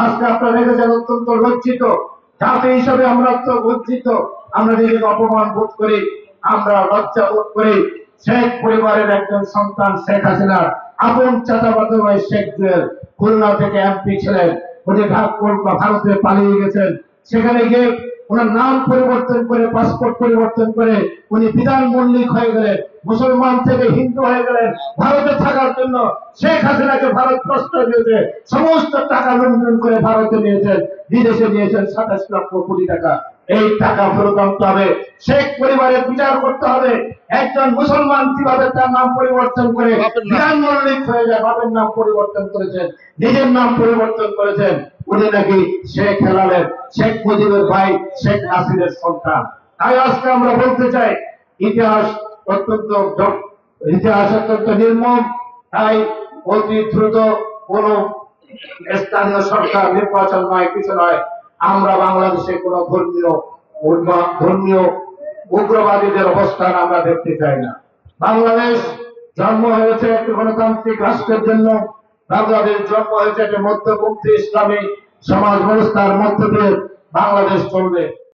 আজকে আপনারা দেখেছেন অত্যন্ত লজ্জিত জাতি হিসাবে আমরা তো লজ্জিত, আমরা নিজেকে অপমান বোধ করি, আমরা লজ্জা বোধ করি। শেখ পরিবারের একজন সন্তান শেখ হাসিনার আপন চাচাতো ভাই শেখ জুয়েল খুলনা থেকে এমপি ছিলেন, উনি ভারতে পালিয়ে গেছেন। সেখানে গিয়ে ওনার নাম পরিবর্তন করে পাসপোর্ট পরিবর্তন করে উনি বিধান মল্লিক হয়ে গেলেন, মুসলমান থেকে হিন্দু হয়ে গেলেন ভারতে থাকার জন্য। শেখ হাসিনাকে ভারত প্রশ্রয় দিয়েছে, সমস্ত টাকা লুণ্ঠন করে ভারতে নিয়েছেন, বিদেশে নিয়েছেন 27 লক্ষ কোটি টাকা। এই টাকা ফেরত আনতে হবে, শেখ পরিবারের বিচার করতে হবে। একজন মুসলমান কিভাবে তার নাম পরিবর্তন করে বিধান মল্লিক হয়ে যায়, বাপের নাম পরিবর্তন করেছেন, নিজের নাম পরিবর্তন করেছেন। উনি নাকি শেখ হেলালের, শেখ মুজিবের ভাই, শেখ নাসিরের সন্তান। তাই আজকে আমরা বলতে চাই ইতিহাস অত্যন্ত নির্মম। তাই অতি দ্রুত কোন স্থানীয় সরকার নির্বাচন নয়, কিছু নয়। আমরা বাংলাদেশে কোন ধর্মীয় উগ্রবাদীদের অবস্থান আমরা দেখতে চাই না। বাংলাদেশ জন্ম হয়েছে একটি গণতান্ত্রিক রাষ্ট্রের জন্য, বাংলাদেশ জন্ম হয়েছে একটি মধ্যপন্থী ইসলামী সমাজ ব্যবস্থার মধ্য দিয়ে বাংলাদেশ চলবে।